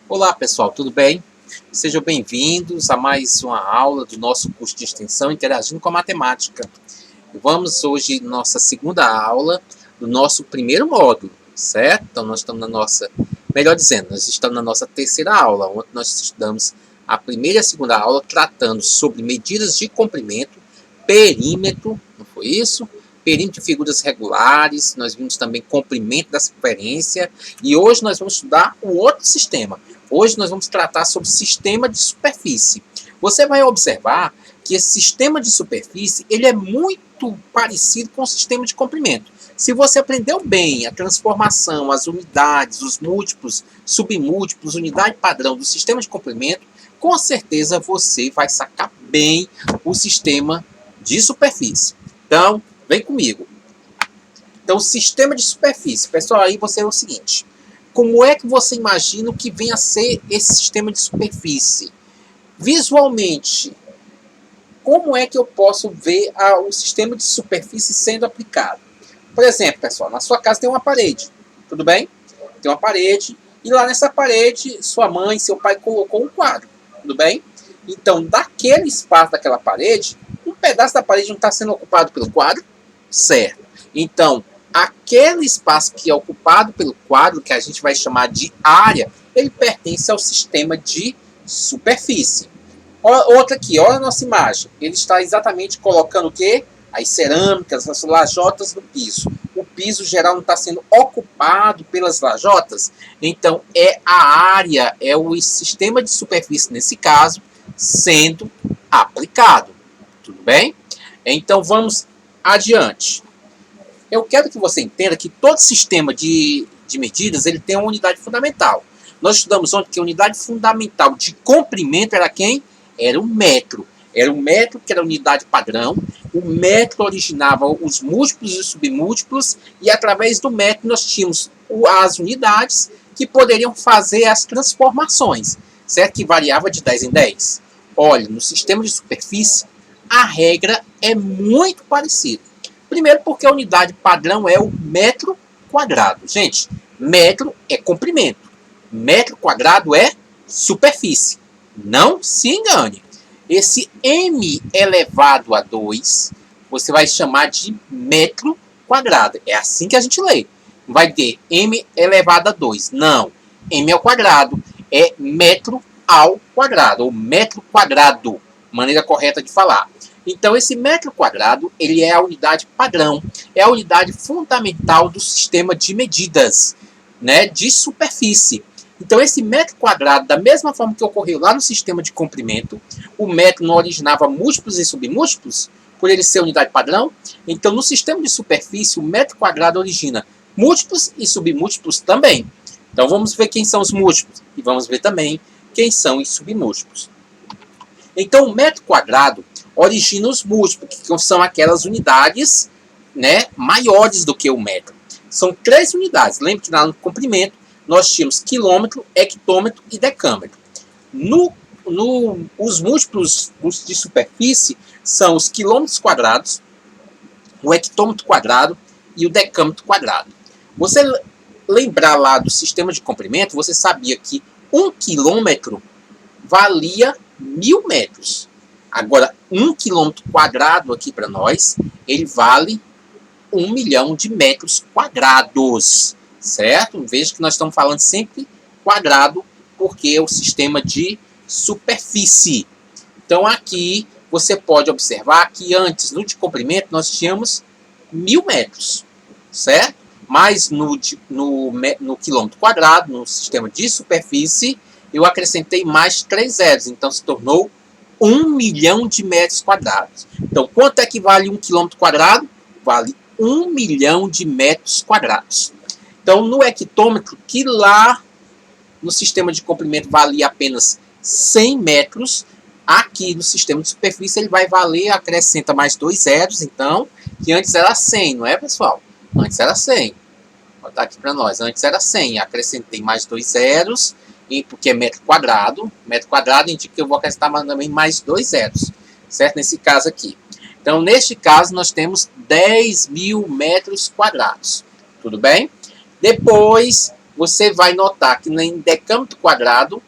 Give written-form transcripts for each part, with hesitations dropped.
Olá pessoal, tudo bem? Sejam bem-vindos a mais uma aula do nosso curso de extensão Interagindo com a Matemática. Vamos hoje nossa segunda aula do nosso primeiro módulo, certo? Então nós estamos na nossa, melhor dizendo, nós estamos na nossa terceira aula, onde nós estudamos a primeira e a segunda aula tratando sobre medidas de comprimento, perímetro, não foi isso? Perímetro de figuras regulares, nós vimos também comprimento da circunferência e hoje nós vamos estudar o outro sistema. Hoje nós vamos tratar sobre sistema de superfície. Você vai observar que esse sistema de superfície ele é muito parecido com o sistema de comprimento. Se você aprendeu bem a transformação, as unidades, os múltiplos, submúltiplos, unidade padrão do sistema de comprimento, com certeza você vai sacar bem o sistema de superfície. Então, vem comigo. Então, o sistema de superfície, pessoal, aí você é o seguinte. Como é que você imagina o que vem a ser esse sistema de superfície? Visualmente, como é que eu posso ver o sistema de superfície sendo aplicado? Por exemplo, pessoal, na sua casa tem uma parede, tudo bem? Tem uma parede, e lá nessa parede, sua mãe, seu pai colocou um quadro, tudo bem? Então, daquele espaço daquela parede, um pedaço da parede não está sendo ocupado pelo quadro? Certo. Então, aquele espaço que é ocupado pelo quadro, que a gente vai chamar de área, ele pertence ao sistema de superfície. Outra aqui, olha a nossa imagem. Ele está exatamente colocando o quê? As cerâmicas, as lajotas no piso. O piso geral não está sendo ocupado pelas lajotas, então é a área, é o sistema de superfície, nesse caso, sendo aplicado. Tudo bem? Então vamos adiante. Eu quero que você entenda que todo sistema de medidas ele tem uma unidade fundamental. Nós estudamos ontem que a unidade fundamental de comprimento era quem? Era o metro. Era o metro que era a unidade padrão. O metro originava os múltiplos e os submúltiplos. E através do metro nós tínhamos as unidades que poderiam fazer as transformações. Certo? Que variava de 10 em 10. Olha, no sistema de superfície, a regra é muito parecida. Primeiro porque a unidade padrão é o metro quadrado. Gente, metro é comprimento. Metro quadrado é superfície. Não se engane. Esse m elevado a 2, você vai chamar de metro quadrado. É assim que a gente lê. Não vai ter m elevado a 2. Não. M ao quadrado é metro ao quadrado. Ou metro quadrado. Maneira correta de falar. Então, esse metro quadrado, ele é a unidade padrão, é a unidade fundamental do sistema de medidas, né, de superfície. Então, esse metro quadrado, da mesma forma que ocorreu lá no sistema de comprimento, o metro não originava múltiplos e submúltiplos, por ele ser unidade padrão. Então, no sistema de superfície, o metro quadrado origina múltiplos e submúltiplos também. Então, vamos ver quem são os múltiplos e vamos ver também quem são os submúltiplos. Então, o metro quadrado origina os múltiplos, que são aquelas unidades, né, maiores do que o metro. São 3 unidades. Lembra que no comprimento nós tínhamos quilômetro, hectômetro e decâmetro. Os múltiplos de superfície são os quilômetros quadrados, o hectômetro quadrado e o decâmetro quadrado. Você lembrar lá do sistema de comprimento, você sabia que 1 quilômetro valia 1000 metros. Agora, 1 quilômetro quadrado aqui para nós, ele vale 1 milhão de metros quadrados, certo? Veja que nós estamos falando sempre quadrado, porque é o sistema de superfície. Então, aqui você pode observar que antes, no de comprimento, nós tínhamos 1000 metros, certo? Mas no quilômetro quadrado, no sistema de superfície, eu acrescentei mais 3 zeros, então se tornou 1 milhão de metros quadrados. Então, quanto é que vale 1 quilômetro quadrado? Vale 1 milhão de metros quadrados. Então, no hectômetro, que lá no sistema de comprimento valia apenas 100 metros, aqui no sistema de superfície ele vai valer, acrescenta mais 2 zeros, então, que antes era 100, não é, pessoal? Antes era 100. Vou botar aqui para nós. Antes era 100, acrescentei mais 2 zeros, porque é metro quadrado. Metro quadrado indica que eu vou acrescentar também mais 2 zeros, certo? Nesse caso aqui. Então, neste caso, nós temos 10.000 metros quadrados. Tudo bem? Depois, você vai notar que em decâmetro quadrado,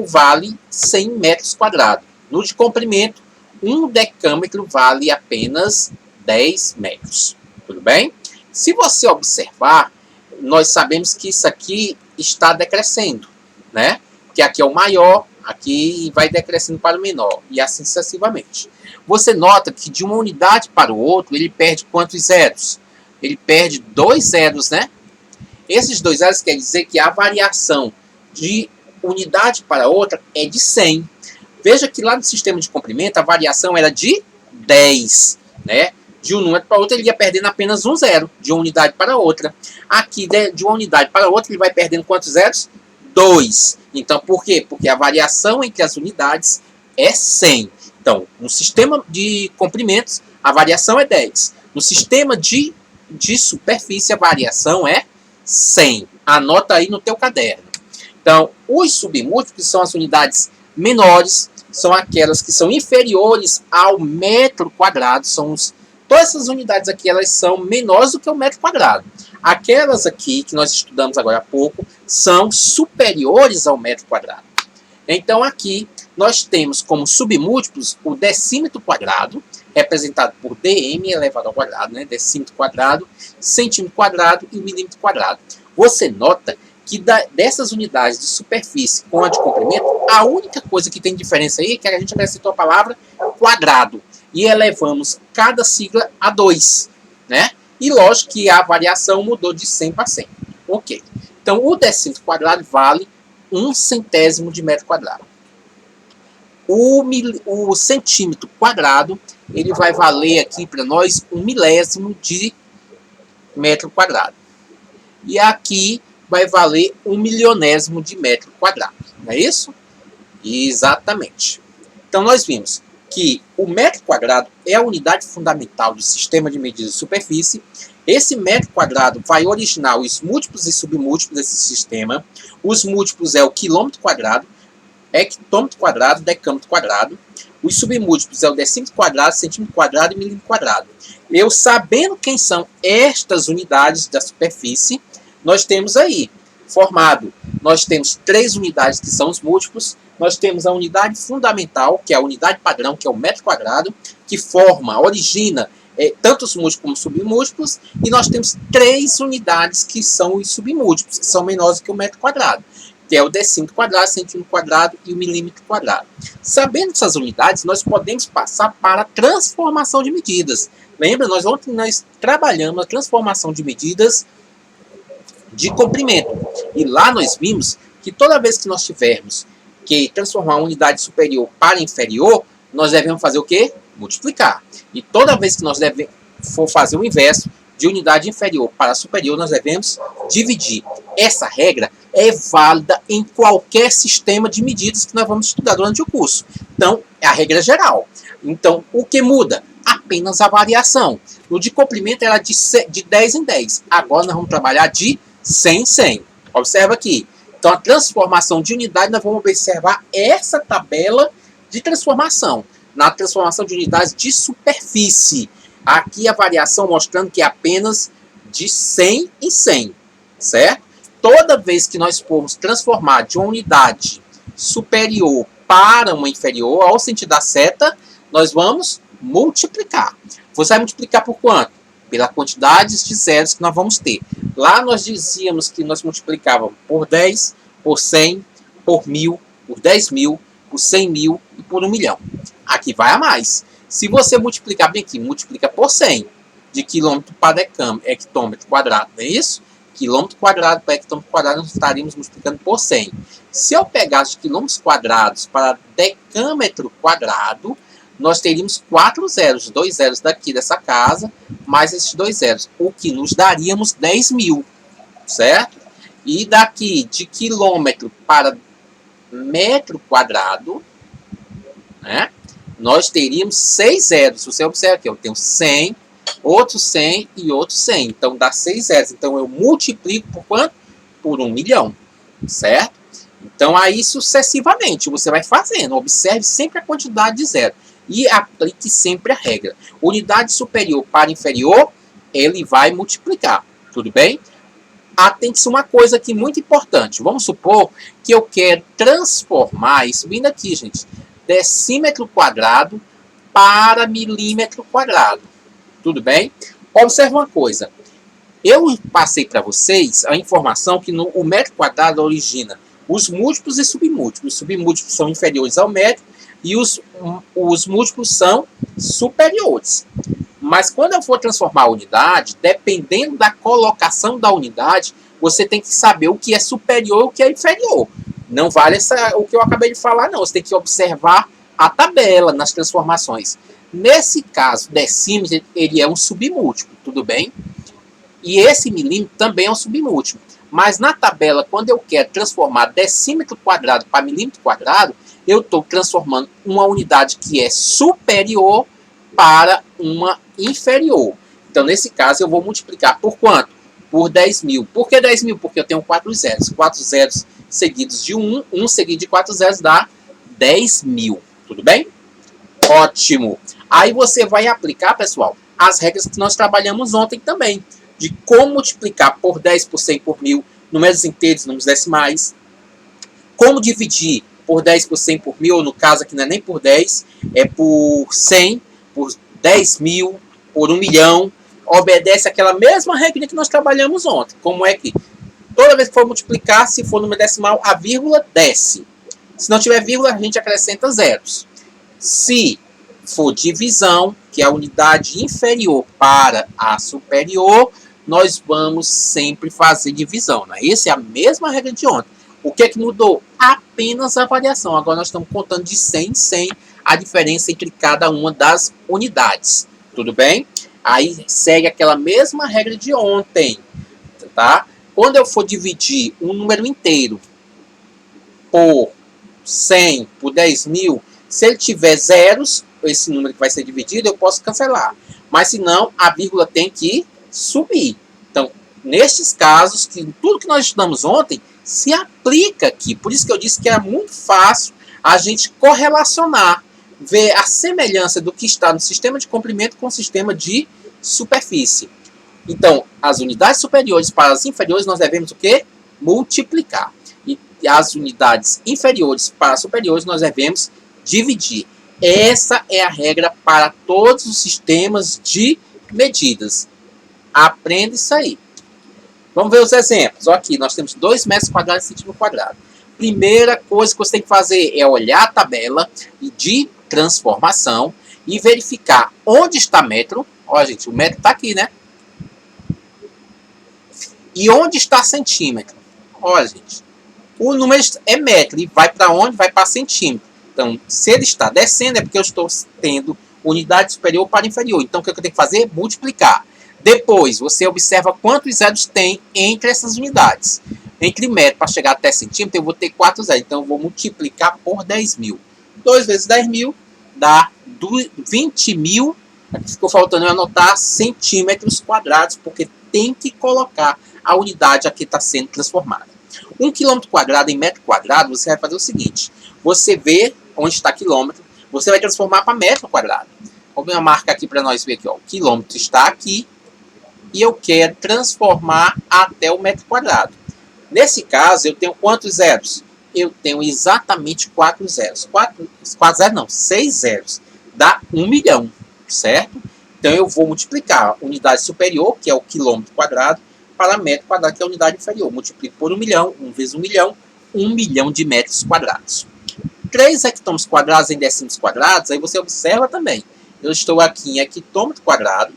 vale 100 metros quadrados. No de comprimento, 1 decâmetro vale apenas 10 metros. Tudo bem? Se você observar, nós sabemos que isso aqui está decrescendo, né? Que aqui é o maior, aqui vai decrescendo para o menor, e assim sucessivamente. Você nota que de uma unidade para o outro, ele perde quantos zeros? Ele perde 2 zeros, né? Esses 2 zeros quer dizer que a variação de unidade para outra é de 100. Veja que lá no sistema de comprimento, a variação era de 10, né? De um número para outro, ele ia perdendo apenas 1 zero, de uma unidade para outra. Aqui, de uma unidade para outra, ele vai perdendo quantos zeros? 2. Então, por quê? Porque a variação entre as unidades é 100. Então, no sistema de comprimentos, a variação é 10. No sistema de superfície, a variação é 100. Anota aí no teu caderno. Então, os submúltiplos são as unidades menores, são aquelas que são inferiores ao metro quadrado, todas essas unidades aqui, elas são menores do que o metro quadrado. Aquelas aqui, que nós estudamos agora há pouco, são superiores ao metro quadrado. Então, aqui, nós temos como submúltiplos o decímetro quadrado, representado por dm elevado ao quadrado, né? Decímetro quadrado, centímetro quadrado e milímetro quadrado. Você nota que dessas unidades de superfície com a de comprimento, a única coisa que tem diferença aí é que a gente acrescentou a palavra quadrado e elevamos cada sigla a 2, né? E lógico que a variação mudou de 100 para 100. Ok. Então, o decímetro quadrado vale 1 centésimo de metro quadrado. O centímetro quadrado, ele vai valer aqui para nós 1 milésimo de metro quadrado. E aqui vai valer 1 milionésimo de metro quadrado. Não é isso? Exatamente. Então, nós vimos que o metro quadrado é a unidade fundamental do sistema de medida de superfície. Esse metro quadrado vai originar os múltiplos e submúltiplos desse sistema. Os múltiplos é o quilômetro quadrado, hectômetro quadrado, decâmetro quadrado. Os submúltiplos é o decímetro quadrado, centímetro quadrado e milímetro quadrado. Eu sabendo quem são estas unidades da superfície, nós temos aí formado, nós temos 3 unidades que são os múltiplos, nós temos a unidade fundamental, que é a unidade padrão, que é o metro quadrado, que origina tanto os múltiplos como os submúltiplos, e nós temos 3 unidades que são os submúltiplos, que são menores do que o metro quadrado, que é o decímetro quadrado, centímetro quadrado e o milímetro quadrado. Sabendo essas unidades, nós podemos passar para a transformação de medidas. Lembra, ontem nós trabalhamos a transformação de medidas de comprimento. E lá nós vimos que toda vez que nós tivermos que transformar uma unidade superior para inferior, nós devemos fazer o quê? Multiplicar. E toda vez que nós for fazer o inverso, de unidade inferior para superior, nós devemos dividir. Essa regra é válida em qualquer sistema de medidas que nós vamos estudar durante o curso. Então, é a regra geral. Então, o que muda? Apenas a variação. No de comprimento era de 10 em 10. Agora nós vamos trabalhar de 100 em 100. Observa aqui. Então, a transformação de unidade, nós vamos observar essa tabela de transformação. Na transformação de unidades de superfície. Aqui a variação mostrando que é apenas de 100 em 100. Certo? Toda vez que nós formos transformar de uma unidade superior para uma inferior, ao sentido da seta, nós vamos multiplicar. Você vai multiplicar por quanto? Pela quantidade de zeros que nós vamos ter. Lá nós dizíamos que nós multiplicávamos por 10, por 100, por 1000, por 10 mil, por 100 mil e por 1 milhão. Aqui vai a mais. Se você multiplicar bem aqui, multiplica por 100, de quilômetro para hectômetro quadrado, não é isso? Quilômetro quadrado para hectômetro quadrado, nós estaríamos multiplicando por 100. Se eu pegasse quilômetros quadrados para decâmetro quadrado, nós teríamos 4 zeros, 2 zeros daqui dessa casa, mais esses 2 zeros, o que nos daríamos 10 mil, certo? E daqui de quilômetro para metro quadrado, né, nós teríamos 6 zeros. Você observa aqui, eu tenho 100, outro 100 e outro 100. Então, dá 6 zeros. Então, eu multiplico por quanto? Por 1 milhão, certo? Então, aí sucessivamente, você vai fazendo. Observe sempre a quantidade de zero. E aplique sempre a regra. Unidade superior para inferior, ele vai multiplicar. Tudo bem? Atente-se uma coisa aqui muito importante. Vamos supor que eu quero transformar isso vindo aqui, gente, decímetro quadrado para milímetro quadrado. Tudo bem? Observe uma coisa. Eu passei para vocês a informação que o metro quadrado origina os múltiplos e submúltiplos. Os submúltiplos são inferiores ao metro e os múltiplos são superiores. Mas quando eu for transformar a unidade, dependendo da colocação da unidade, você tem que saber o que é superior e o que é inferior. Não vale o que eu acabei de falar, não. Você tem que observar a tabela nas transformações. Nesse caso, decímetro, ele é um submúltiplo, tudo bem? E esse milímetro também é um submúltiplo. Mas na tabela, quando eu quero transformar decímetro quadrado para milímetro quadrado, eu estou transformando uma unidade que é superior para uma inferior. Então, nesse caso, eu vou multiplicar por quanto? Por 10.000. Por que 10.000? Porque eu tenho 4 zeros. 4 zeros seguidos de 1, 1 seguido de 4 zeros dá 10.000. Tudo bem? Ótimo. Aí você vai aplicar, pessoal, as regras que nós trabalhamos ontem também. De como multiplicar por 10 por 100 por 1.000, números inteiros, números decimais. Como dividir por 10 por 100 por 1.000, ou no caso aqui não é nem por 10, é por 100, por 10.000, por 1.000.000. Obedece aquela mesma regra que nós trabalhamos ontem. Como é que toda vez que for multiplicar, se for número decimal, a vírgula desce. Se não tiver vírgula, a gente acrescenta zeros. Se for divisão, que é a unidade inferior para a superior, nós vamos sempre fazer divisão. Né? Essa é a mesma regra de ontem. O que é que mudou? Apenas a variação. Agora nós estamos contando de 100 em 100 a diferença entre cada uma das unidades. Tudo bem? Aí segue aquela mesma regra de ontem. Tá? Quando eu for dividir um número inteiro por 100, por 10.000, se ele tiver zeros, esse número que vai ser dividido, eu posso cancelar. Mas se não, a vírgula tem que subir. Então, nestes casos, tudo que nós estudamos ontem se aplica aqui. Por isso que eu disse que é muito fácil a gente correlacionar, ver a semelhança do que está no sistema de comprimento com o sistema de superfície. Então, as unidades superiores para as inferiores, nós devemos o quê? Multiplicar. E as unidades inferiores para as superiores, nós devemos dividir. Essa é a regra para todos os sistemas de medidas. Aprenda isso aí. Vamos ver os exemplos. Aqui nós temos 2 metros quadrados e centímetro quadrado. Primeira coisa que você tem que fazer é olhar a tabela de transformação e verificar onde está metro. Olha, gente, o metro está aqui, né? E onde está centímetro. Olha, gente, o número é metro e vai para onde? Vai para centímetro. Então, se ele está descendo, é porque eu estou tendo unidade superior para inferior. Então, o que eu tenho que fazer? Multiplicar. Depois, você observa quantos zeros tem entre essas unidades. Entre metro, para chegar até centímetro, eu vou ter 4 zeros. Então, eu vou multiplicar por 10.000. 2 vezes 10.000 dá 20.000. Aqui ficou faltando eu anotar centímetros quadrados, porque tem que colocar a unidade aqui está sendo transformada. 1 quilômetro quadrado em metro quadrado, você vai fazer o seguinte. Você vê onde está quilômetro, você vai transformar para metro quadrado. Vou ver uma marca aqui para nós ver aqui. Ó. O quilômetro está aqui e eu quero transformar até o metro quadrado. Nesse caso, eu tenho quantos zeros? Eu tenho exatamente 4 zeros. 4 zeros não, 6 zeros. Dá 1.000.000, certo? Então, eu vou multiplicar a unidade superior, que é o quilômetro quadrado, para metro quadrado, que é a unidade inferior. Multiplico por 1.000.000, 1 vezes 1.000.000, 1.000.000 de metros quadrados. 3 hectômetros quadrados em decímetros quadrados, aí você observa também. Eu estou aqui em hectômetro quadrado,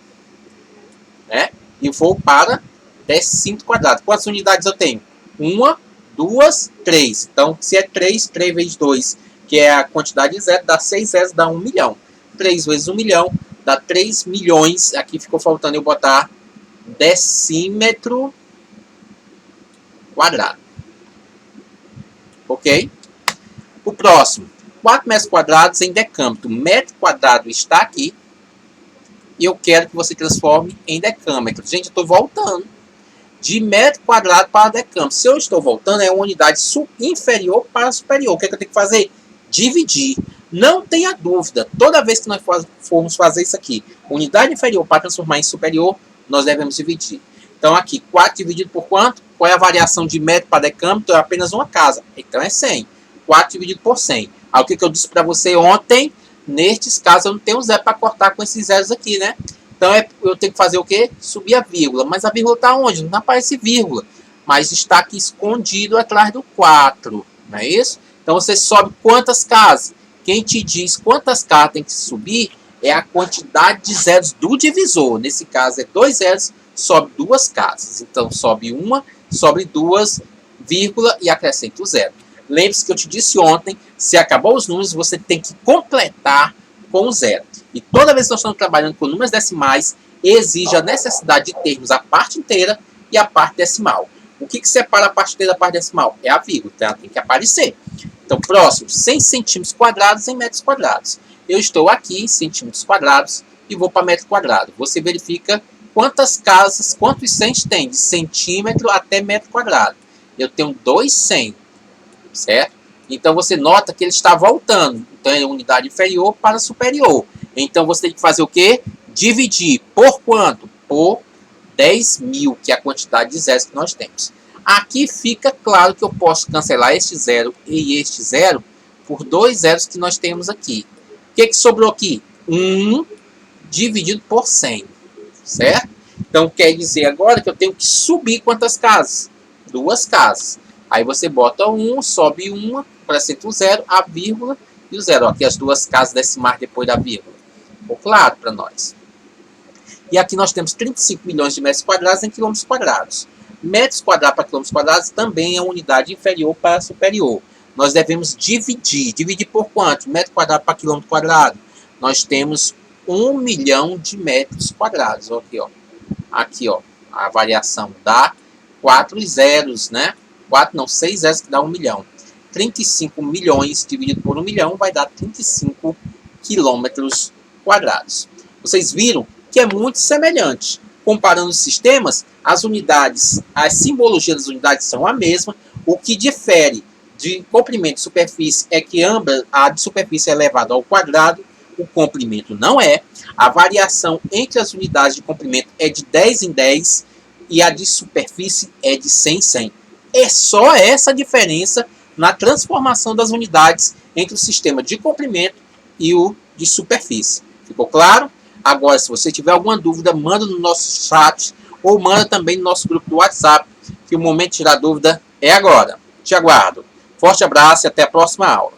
né? E vou para decímetro quadrado. Quantas unidades eu tenho? 1, 2, 3. Então, se é 3, 3 vezes 2, que é a quantidade de zero, dá 6 zeros, dá 1.000.000. 3 vezes 1.000.000, dá 3 milhões. Aqui ficou faltando eu botar decímetro quadrado. Ok? O próximo. 4 metros quadrados em decâmetro. Metro quadrado está aqui. E eu quero que você transforme em decâmetro. Gente, eu estou voltando de metro quadrado para decâmetro. Se eu estou voltando, é uma unidade inferior para superior. O que é que eu tenho que fazer? Dividir. Não tenha dúvida. Toda vez que nós formos fazer isso aqui, unidade inferior para transformar em superior, nós devemos dividir. Então aqui, 4 dividido por quanto? Qual é a variação de metro para decâmetro? É apenas uma casa. Então é 100. 4 dividido por 100. Aí o que eu disse para você ontem? Nestes casos eu não tenho zero para cortar com esses zeros aqui, né? Então eu tenho que fazer o quê? Subir a vírgula. Mas a vírgula está onde? Não aparece vírgula. Mas está aqui escondido atrás do 4. Não é isso? Então você sobe quantas casas? Quem te diz quantas casas tem que subir é a quantidade de zeros do divisor. Nesse caso é 2 zeros, sobe 2 casas. Então sobe uma, sobe 2, vírgula e acrescenta o zero. Lembre-se que eu te disse ontem, se acabou os números, você tem que completar com o zero. E toda vez que nós estamos trabalhando com números decimais, exige a necessidade de termos a parte inteira e a parte decimal. O que separa a parte inteira da parte decimal? É a vírgula, então ela tem que aparecer. Então, próximo, 100 centímetros quadrados em metros quadrados. Eu estou aqui em centímetros quadrados e vou para metro quadrado. Você verifica quantas casas, quantos 100 tem, de centímetro até metro quadrado. Eu tenho 2 100, certo? Então, você nota que ele está voltando. Então, é unidade inferior para superior. Então, você tem que fazer o quê? Dividir por quanto? Por 10.000, que é a quantidade de zeros que nós temos. Aqui fica claro que eu posso cancelar este zero e este zero por 2 zeros que nós temos aqui. O que sobrou aqui? 1 dividido por 100, certo? Então, quer dizer agora que eu tenho que subir quantas casas? 2 casas. Aí você bota 1, sobe 1, acrescenta o zero, a vírgula e o zero. Ó, aqui as 2 casas decimais depois da vírgula. Ficou claro para nós. E aqui nós temos 35 milhões de metros quadrados em quilômetros quadrados. Metros quadrados para quilômetros quadrados também é unidade inferior para superior. Nós devemos dividir. Dividir por quanto? Metro quadrado para quilômetro quadrado. Nós temos 1 milhão de metros quadrados. Aqui, ó. Aqui, ó. A variação dá 4 zeros, né? 6 zeros que dá 1 milhão. 35 milhões dividido por 1 milhão vai dar 35 quilômetros quadrados. Vocês viram que é muito semelhante. Comparando os sistemas, as unidades, a simbologia das unidades são a mesma. O que difere de comprimento e superfície é que ambas, a de superfície é elevada ao quadrado, o comprimento não é. A variação entre as unidades de comprimento é de 10 em 10 e a de superfície é de 100 em 100. É só essa diferença na transformação das unidades entre o sistema de comprimento e o de superfície. Ficou claro? Agora, se você tiver alguma dúvida, manda no nosso chat ou manda também no nosso grupo do WhatsApp, que o momento de tirar dúvida é agora. Te aguardo. Forte abraço e até a próxima aula.